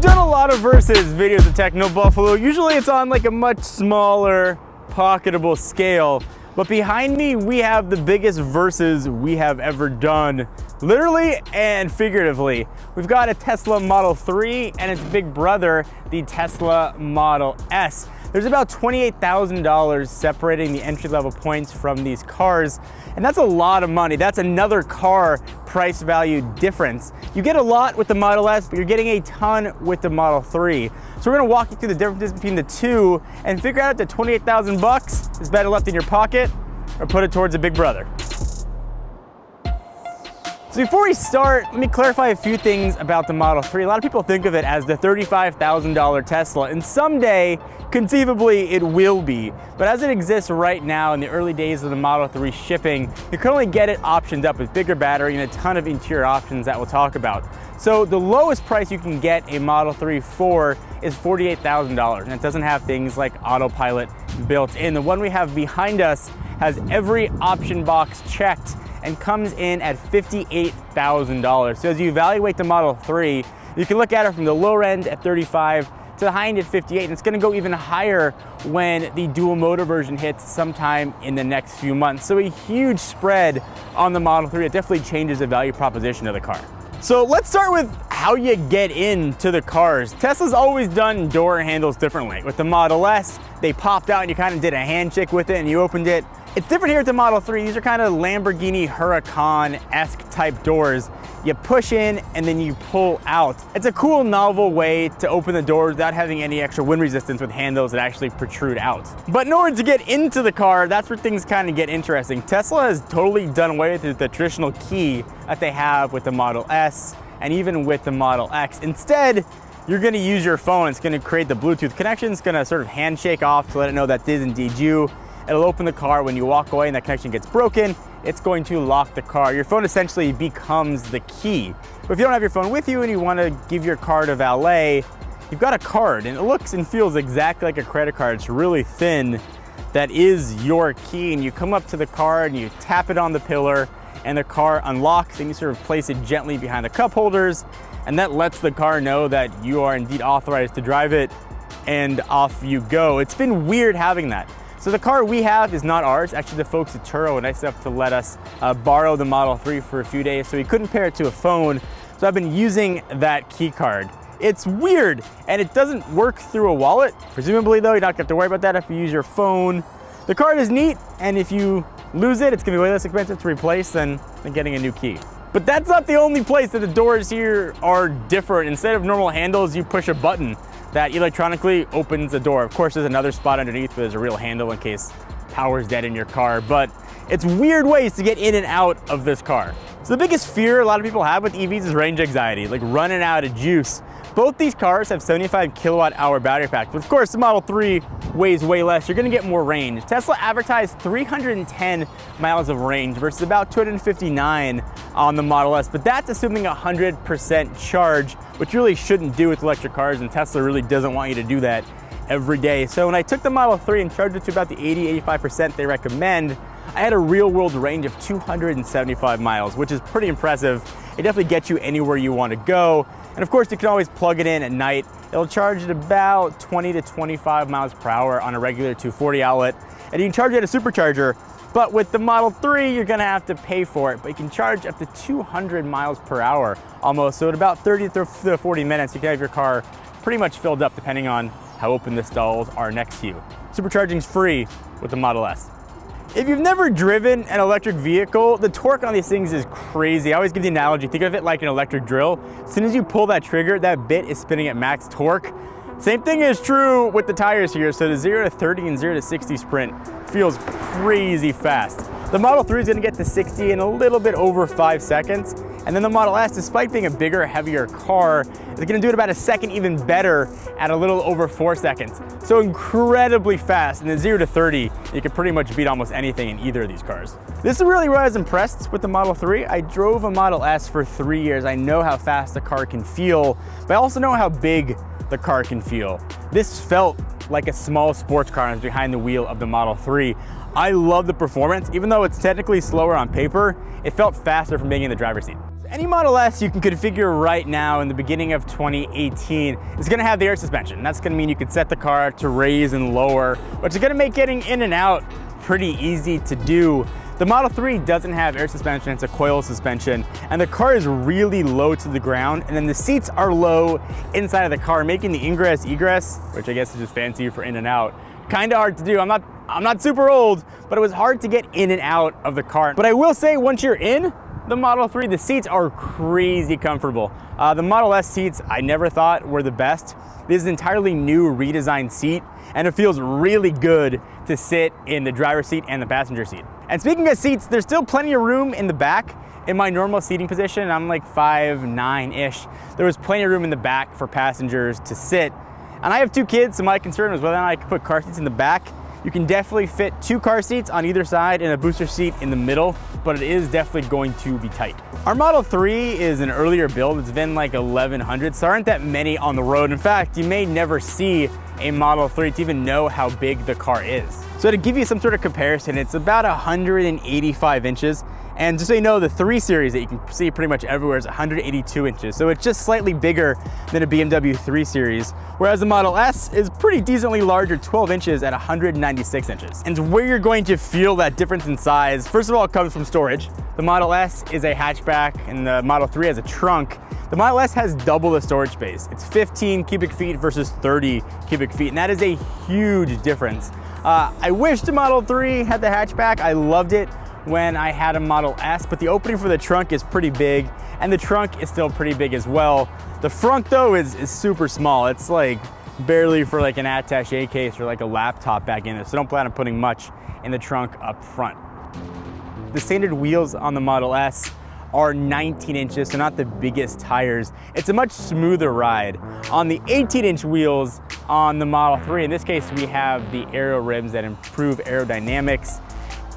We've done a lot of versus videos of Techno Buffalo. Usually it's on like a much smaller, pocketable scale. But behind me, we have the biggest versus we have ever done, literally and figuratively. We've got a Tesla Model 3 and its big brother, the Tesla Model S. There's about $28,000 separating the entry-level points from these cars, and that's a lot of money. That's another car price value difference. You get a lot with the Model S, but you're getting a ton with the Model 3. So we're gonna walk you through the differences between the two and figure out that 28,000 bucks is better left in your pocket or put it towards a big brother. So before we start, let me clarify a few things about the Model 3. A lot of people think of it as the $35,000 Tesla, and someday, conceivably, it will be. But as it exists right now in the early days of the Model 3 shipping, you can only get it optioned up with bigger battery and a ton of interior options that we'll talk about. So the lowest price you can get a Model 3 for is $48,000, and it doesn't have things like Autopilot built in. The one we have behind us has every option box checked and comes in at $58,000. So as you evaluate the Model 3, you can look at it from the lower end at 35 to the high end at 58, and it's gonna go even higher when the dual motor version hits sometime in the next few months. So a huge spread on the Model 3. It definitely changes the value proposition of the car. So let's start with how you get into the cars. Tesla's always done door handles differently. With the Model S, they popped out and you kind of did a handshake with it and you opened it. It's different here at the Model 3. These are kind of Lamborghini Huracan-esque type doors. You push in and then you pull out. It's a cool, novel way to open the doors without having any extra wind resistance with handles that actually protrude out. But in order to get into the car, that's where things kind of get interesting. Tesla has totally done away with the traditional key that they have with the Model S and even with the Model X. Instead, you're gonna use your phone. It's gonna create the Bluetooth connection. It's gonna sort of handshake off to let it know that is indeed you. It'll open the car when you walk away and that connection gets broken. It's going to lock the car. Your phone essentially becomes the key. But if you don't have your phone with you and you want to give your car to valet, you've got a card and it looks and feels exactly like a credit card. It's really thin. That is your key, and you come up to the car and you tap it on the pillar and the car unlocks and you sort of place it gently behind the cup holders, and that lets the car know that you are indeed authorized to drive it, and off you go. It's been weird having that. So the car we have is not ours. Actually, the folks at Turo were nice enough to let us borrow the Model 3 for a few days, so we couldn't pair it to a phone. So I've been using that key card. It's weird, and it doesn't work through a wallet. Presumably though, you're not gonna have to worry about that if you use your phone. The card is neat, and if you lose it, it's gonna be way less expensive to replace than getting a new key. But that's not the only place that the doors here are different. Instead of normal handles, you push a button that electronically opens the door. Of course, there's another spot underneath where there's a real handle in case power's dead in your car, but it's weird ways to get in and out of this car. So the biggest fear a lot of people have with EVs is range anxiety, like running out of juice. Both these cars have 75 kilowatt hour battery packs, but of course the Model 3 weighs way less. You're gonna get more range. Tesla advertised 310 miles of range versus about 259 on the Model S, but that's assuming 100% charge, which really shouldn't do with electric cars, and Tesla really doesn't want you to do that every day. So when I took the Model 3 and charged it to about the 80-85% they recommend, I had a real world range of 275 miles, which is pretty impressive. It definitely gets you anywhere you want to go. And of course, you can always plug it in at night. It'll charge at about 20 to 25 miles per hour on a regular 240 outlet. And you can charge it at a supercharger, but with the Model 3, you're gonna have to pay for it. But you can charge up to 200 miles per hour almost. So at about 30 to 40 minutes, you can have your car pretty much filled up depending on how open the stalls are next to you. Supercharging's free with the Model S. If you've never driven an electric vehicle, the torque on these things is crazy. I always give the analogy, think of it like an electric drill. As soon as you pull that trigger, that bit is spinning at max torque. Same thing is true with the tires here. So the 0 to 30 and 0 to 60 sprint feels crazy fast. The Model 3 is gonna get to 60 in a little bit over 5 seconds. And then the Model S, despite being a bigger, heavier car, is gonna do it about a second even better at a little over 4 seconds. So incredibly fast. And the 0 to 30, you can pretty much beat almost anything in either of these cars. This is really where I was impressed with the Model 3. I drove a Model S for 3 years. I know how fast the car can feel, but I also know how big the car can feel. This felt like a small sports car and I was behind the wheel of the Model 3. I love the performance. Even though it's technically slower on paper, it felt faster from being in the driver's seat. Any Model S you can configure right now in the beginning of 2018 is gonna have the air suspension. That's gonna mean you can set the car to raise and lower, which is gonna make getting in and out pretty easy to do. The Model 3 doesn't have air suspension, it's a coil suspension, and the car is really low to the ground, and then the seats are low inside of the car, making the ingress egress, which I guess is just fancy for in and out, kind of hard to do. I'm not super old, but it was hard to get in and out of the car. But I will say, once you're in the Model 3, the seats are crazy comfortable. The Model S seats I never thought were the best. This is an entirely new redesigned seat, and it feels really good to sit in the driver's seat and the passenger seat. And speaking of seats, there's still plenty of room in the back. In my normal seating position, I'm like 5'9"-ish. There was plenty of room in the back for passengers to sit. And I have 2 kids, so my concern was whether or not I could put car seats in the back. You can definitely fit 2 car seats on either side and a booster seat in the middle, but it is definitely going to be tight. Our Model 3 is an earlier build. It's been like 1100, so there aren't that many on the road. In fact, you may never see a Model 3 to even know how big the car is. So to give you some sort of comparison, it's about 185 inches. And just so you know, the 3 Series that you can see pretty much everywhere is 182 inches. So it's just slightly bigger than a BMW 3 Series, whereas the Model S is pretty decently larger, 12 inches at 196 inches. And where you're going to feel that difference in size, first of all, it comes from storage. The Model S is a hatchback and the Model 3 has a trunk. The Model S has double the storage space. It's 15 cubic feet versus 30 cubic feet, and that is a huge difference. I wish the Model 3 had the hatchback. I loved it when I had a Model S, but the opening for the trunk is pretty big, and the trunk is still pretty big as well. The front though is super small. It's like barely for like an attaché case or like a laptop back in there, so don't plan on putting much in the trunk up front. The standard wheels on the Model S are 19 inches, so not the biggest tires. It's a much smoother ride. On the 18-inch wheels on the Model 3, in this case we have the aero rims that improve aerodynamics.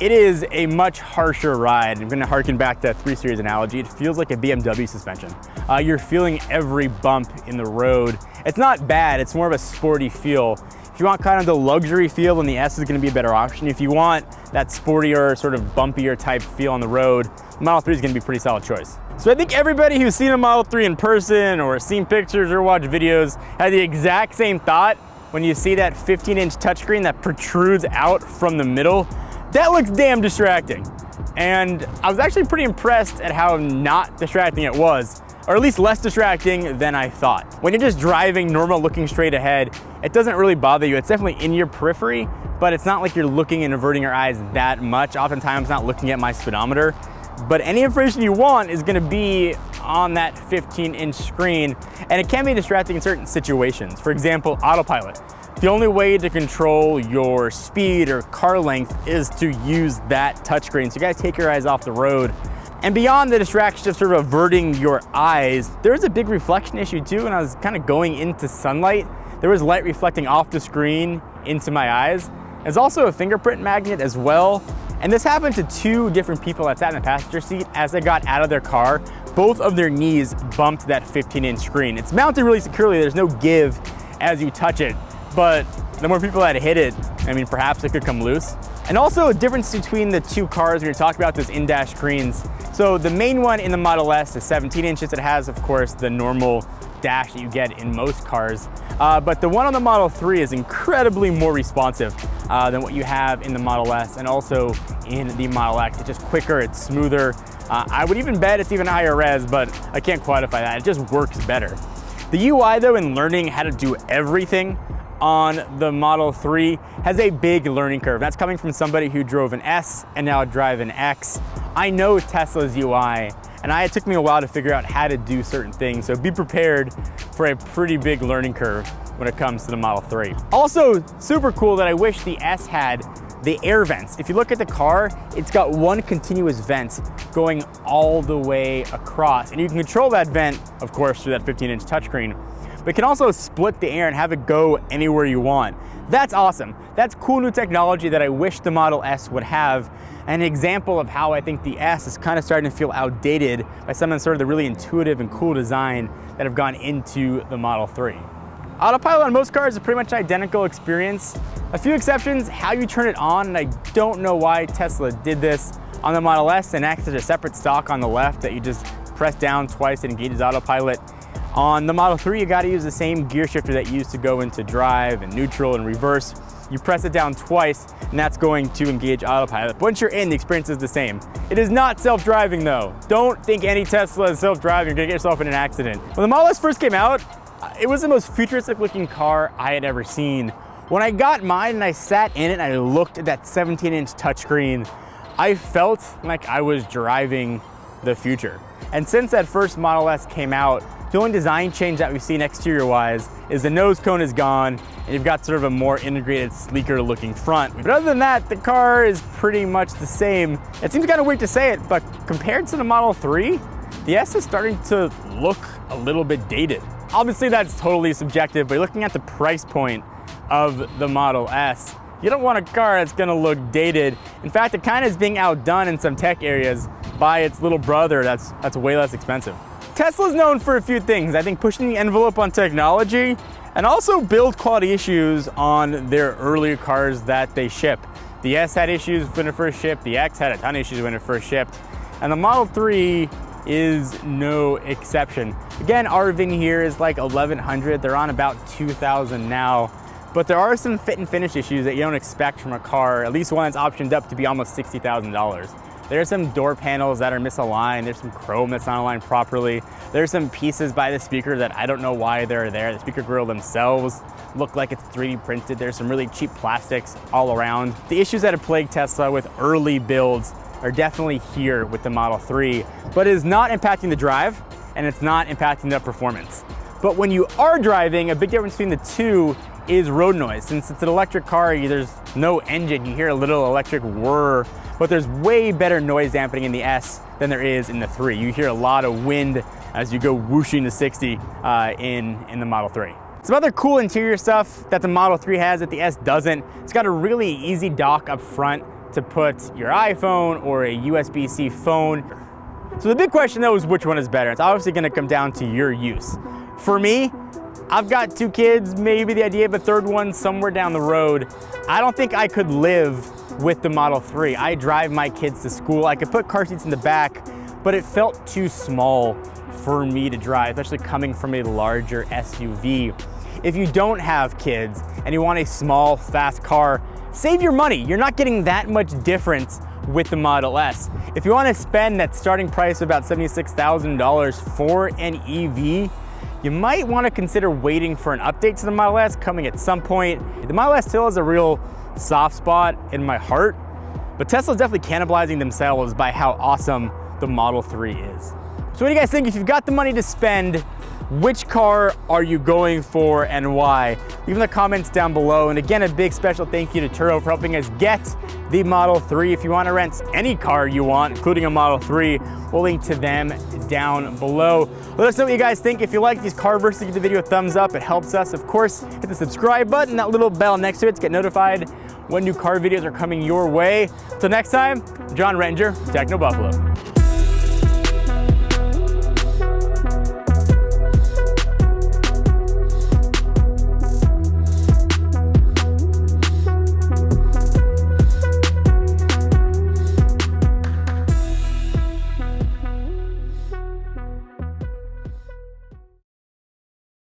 It is a much harsher ride. I'm gonna harken back to that 3 Series analogy. It feels like a BMW suspension. You're feeling every bump in the road. It's not bad, it's more of a sporty feel. If you want kind of the luxury feel, then the S is gonna be a better option. If you want that sportier, sort of bumpier type feel on the road, the Model 3 is gonna be a pretty solid choice. So I think everybody who's seen a Model 3 in person or seen pictures or watched videos had the exact same thought when you see that 15-inch touchscreen that protrudes out from the middle. That looks damn distracting. And I was actually pretty impressed at how not distracting it was, or at least less distracting than I thought. When you're just driving normal, looking straight ahead, it doesn't really bother you. It's definitely in your periphery, but it's not like you're looking and averting your eyes that much. Oftentimes not looking at my speedometer, but any information you want is gonna be on that 15-inch screen, and it can be distracting in certain situations. For example, Autopilot. The only way to control your speed or car length is to use that touchscreen. So you guys take your eyes off the road. And beyond the distraction of sort of averting your eyes, there is a big reflection issue too. When I was kind of going into sunlight, there was light reflecting off the screen into my eyes. There's also a fingerprint magnet as well. And this happened to 2 different people that sat in the passenger seat as they got out of their car. Both of their knees bumped that 15-inch screen. It's mounted really securely. There's no give as you touch it. But the more people that hit it, I mean, perhaps it could come loose. And also a difference between the 2 cars when you're talking about those in-dash screens. So the main one in the Model S is 17 inches. It has, of course, the normal dash that you get in most cars. But the one on the Model 3 is incredibly more responsive than what you have in the Model S and also in the Model X. It's just quicker, it's smoother. I would even bet it's even higher res, but I can't quantify that. It just works better. The UI though, in learning how to do everything on the Model 3 has a big learning curve. That's coming from somebody who drove an S and now drive an X. I know Tesla's UI, and it took me a while to figure out how to do certain things, so be prepared for a pretty big learning curve when it comes to the Model 3. Also, super cool that I wish the S had the air vents. If you look at the car, it's got one continuous vent going all the way across, and you can control that vent, of course, through that 15-inch touchscreen, but you can also split the air and have it go anywhere you want. That's awesome. That's cool new technology that I wish the Model S would have. An example of how I think the S is kind of starting to feel outdated by some of the really intuitive and cool design that have gone into the Model 3. Autopilot on most cars is pretty much an identical experience. A few exceptions, how you turn it on, and I don't know why Tesla did this. On the Model S and X, there's a separate stalk on the left that you just press down twice, it engages autopilot. On the Model 3, you gotta use the same gear shifter that you use to go into drive and neutral and reverse. You press it down twice, and that's going to engage autopilot. Once you're in, the experience is the same. It is not self-driving though. Don't think any Tesla is self-driving, you're gonna get yourself in an accident. When the Model S first came out, it was the most futuristic looking car I had ever seen. When I got mine and I sat in it and I looked at that 17-inch touchscreen, I felt like I was driving the future. And since that first Model S came out, the only design change that we've seen exterior-wise is the nose cone is gone, and you've got sort of a more integrated, sleeker looking front. But other than that, the car is pretty much the same. It seems kind of weird to say it, but compared to the Model 3, the S is starting to look a little bit dated. Obviously that's totally subjective, but looking at the price point of the Model S, you don't want a car that's gonna look dated. In fact, it kind of is being outdone in some tech areas by its little brother that's way less expensive. Tesla's known for a few things. I think pushing the envelope on technology and also build quality issues on their earlier cars that they ship. The S had issues when it first shipped, the X had a ton of issues when it first shipped, and the Model 3 is no exception. Again, our VIN here is like 1100, they're on about 2000 now, but there are some fit and finish issues that you don't expect from a car, at least one that's optioned up to be almost $60,000. There's some door panels that are misaligned. There's some chrome that's not aligned properly. There's some pieces by the speaker that I don't know why they're there. The speaker grill themselves look like it's 3D printed. There's some really cheap plastics all around. The issues that have plagued Tesla with early builds are definitely here with the Model 3, but it is not impacting the drive and it's not impacting the performance. But when you are driving, a big difference between the two is road noise. Since it's an electric car, there's no engine, you hear a little electric whir, but there's way better noise dampening in the S than there is in the 3. You hear a lot of wind as you go whooshing to 60 in the Model 3. Some other cool interior stuff that the Model 3 has that the S doesn't. It's got a really easy dock up front to put your iPhone or a USB-C phone. So the big question though is which one is better. It's obviously gonna come down to your use. For me, I've got 2 kids, maybe the idea of a third one somewhere down the road. I don't think I could live with the Model 3. I drive my kids to school. I could put car seats in the back, but it felt too small for me to drive, especially coming from a larger SUV. If you don't have kids and you want a small, fast car, save your money. You're not getting that much difference with the Model S. If you want to spend that starting price of about $76,000 for an EV, you might want to consider waiting for an update to the Model S coming at some point. The Model S still has a real soft spot in my heart, but Tesla's definitely cannibalizing themselves by how awesome the Model 3 is. So what do you guys think? If you've got the money to spend, which car are you going for and why? Leave in the comments down below. And again, a big special thank you to Turo for helping us get the Model 3. If you want to rent any car you want, including a Model 3, we'll link to them down below. Let us know what you guys think. If you like these car verses, give the video a thumbs up. It helps us. Of course, hit the subscribe button, that little bell next to it to get notified when new car videos are coming your way. Till next time, John Renger, Techno Buffalo.